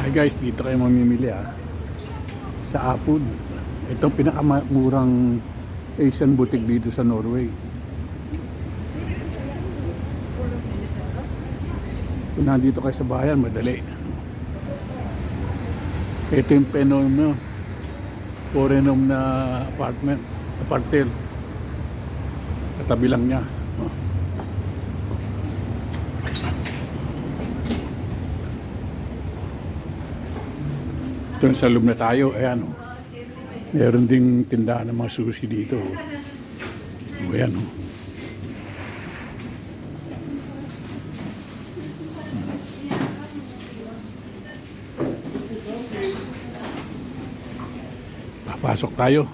Hi guys, dito kayo mamimili sa Apud. Itong pinakamurang Asian boutique dito sa Norway. Kung nandito kayo sa bayan, madali. Ito yung Penom, Forenom na apartel. Katabi lang niya. Ito sa loob na tayo, ayan o. Meron ding tindahan ng mga sushi dito. O ayan o. Papasok tayo.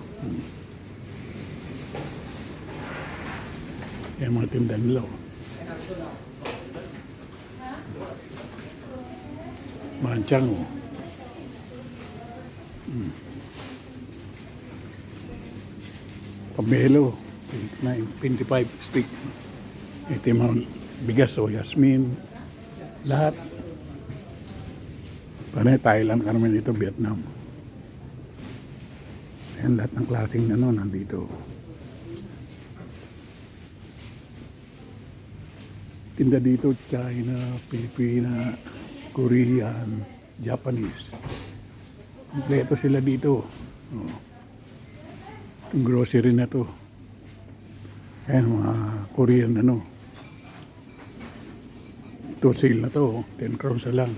Ayan mga tindahan nila o. Manchang o. Pamelo, 25 stick. Ito yung mga bigas o yasmin. Lahat. Panay Thailand ka naman dito, Vietnam. Ayan, lahat ng klaseng nandito. Tinda dito, China, Pilipina, Korean, Japanese. Kompleto sila dito. Oh. Itong grocery na to. Ayan, mga Korean Ito sale na to. 10 crowns na lang.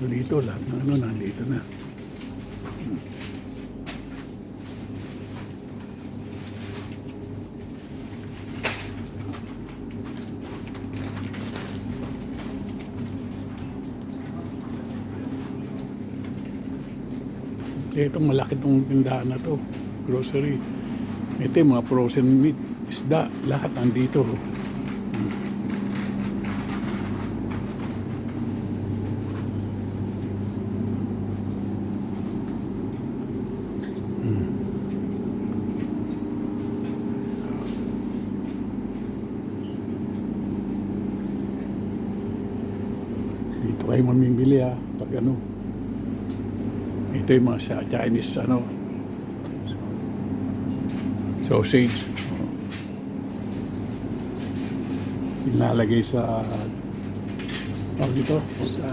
Dito lahat ng nandito na. Itong malaki itong tindahan na to, grocery. Ito yung mga frozen meat, isda, lahat nandito. Dito kayo mamimili pag ito yung mga Chinese sausage. Ilalagay sa dito sa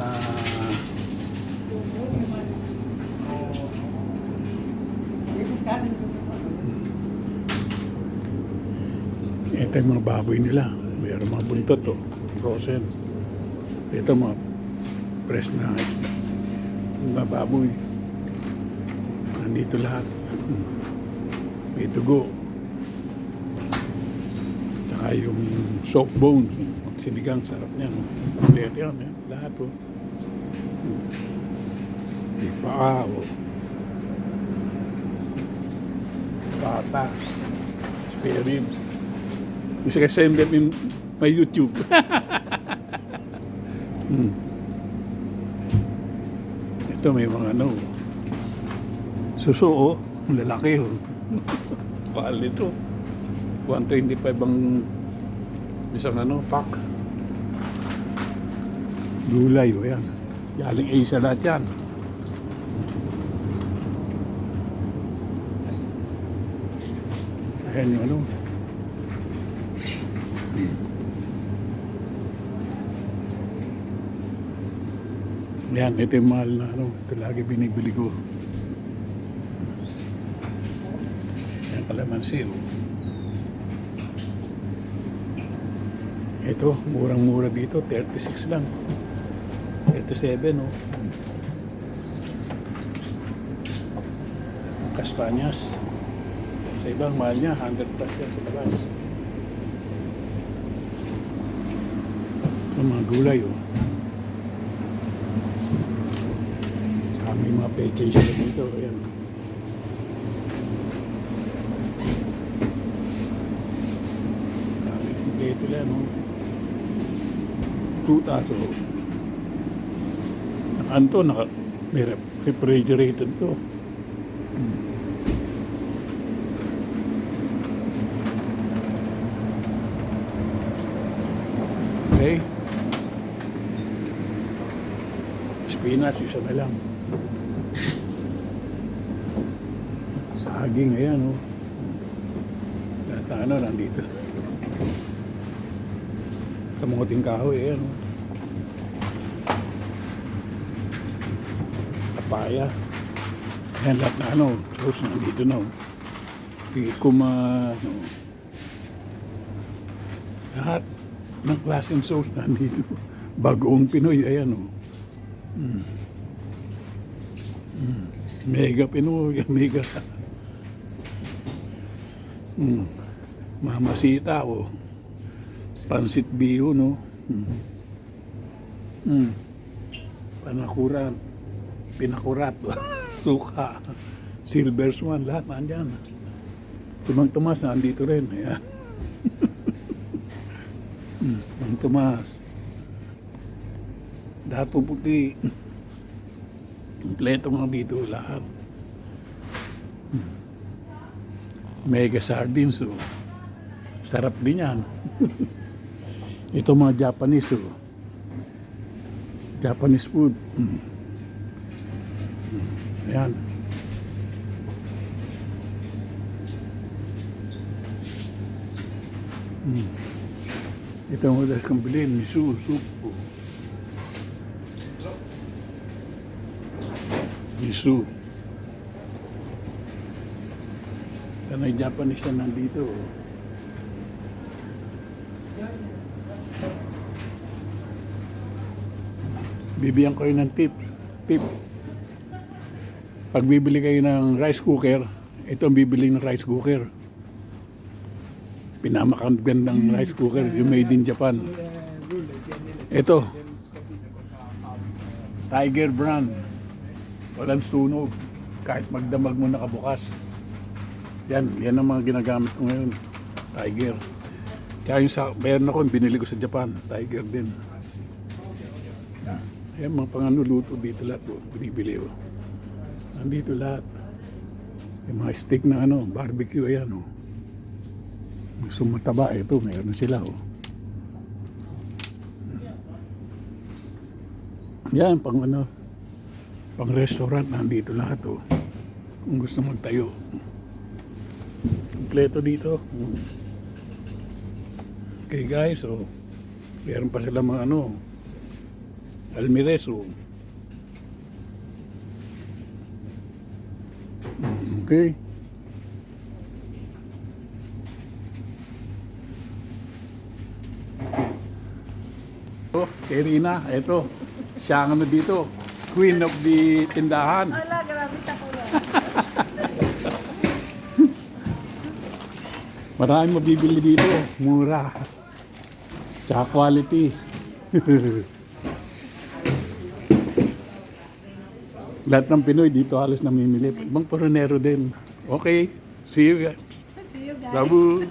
ito yung mga baboy nila. Mayroon mga buntot frozen. Ito mga fresh na mga baboy. Nandito lahat. May tugo. Saka yung soft bone. Sinigang, sarap niya. Kompleto yan. Lahat po. May paa. Pata. Spare ribs. Gusto ka send them in my YouTube. Ito may mga suso lalaki Mahal nito. 125 ang isang pack. Gulay yan. Galing Asia lahat yan. Ayan yung Yan, ito yung mahal na ito lagi binibili ko. Yan, kalamansi Ito, murang-mura dito, 36 lang. 37 Castañas. Sa ibang mahal niya, 100 plus yan sa labas. Ang mga gulay may mga peche sila dito. Ayan. Dami kompleto lang 2,000. Anto, may refrigerated to. Okay. Spinach, isa na lang. Saging, ayan, oh. Lahat na ano, nandito. Kamuting kahoy, ayan, oh. Papaya. Ayan, lahat na ano, close nandito na, oh. Tikuma, ano. Lahat ng klaseng sauce nandito. Bagoong Pinoy, ayan, oh. Mega Pinoy, mega. Mamasita, oh. Pansit biho, no? Panakurat. Pinakurat. Suka. Silver Swan. Lahat nandyan. Tumang Tomas, nandito rin. Ayan. Tumang Tomas. Dato Puti. Kompleto nga dito lahat. Mega sardines, oh. Sarap din yan. Ito mga Japanese, oh. Japanese food. Ayan. Ito ang madalas kang bilhin, miso, soup. Oh. Miso. Kanay Japanese na nandito. Oh. Bibigyan ko kayo ng tip. Pag bibili kayo ng rice cooker, ito ang bibili ng rice cooker. Pinamakagandang rice cooker, yung made in Japan. Ito. Tiger brand. Walang sunog. Kahit magdamag mo nakabukas. Yan ang mga ginagamit ko ngayon. Tiger. Kaya yung meron ako, binili ko sa Japan. Tiger din. Ayan, mga panganuluto dito lahat. Oh, binibili ko. Nandito lahat. Yung mga steak na ano, barbecue, ayan. Oh. Sumataba, ito, meron sila. Oh. Yan, pang ano, pang restaurant, nandito lahat. Oh. Kung gusto magtayo. Kompleto dito. Okay guys, so meron pa sila mga ano, almirez, oh. Okay. Oh, kay Rina, eto, siya ang ano dito, queen of the tindahan. Wala, grabe sa kuya. Maraming mabibili dito, mura. Tsaka quality. Lahat ng Pinoy dito halos namimili. Ibang Poronero din. Okay, see you guys. See you guys. Babu.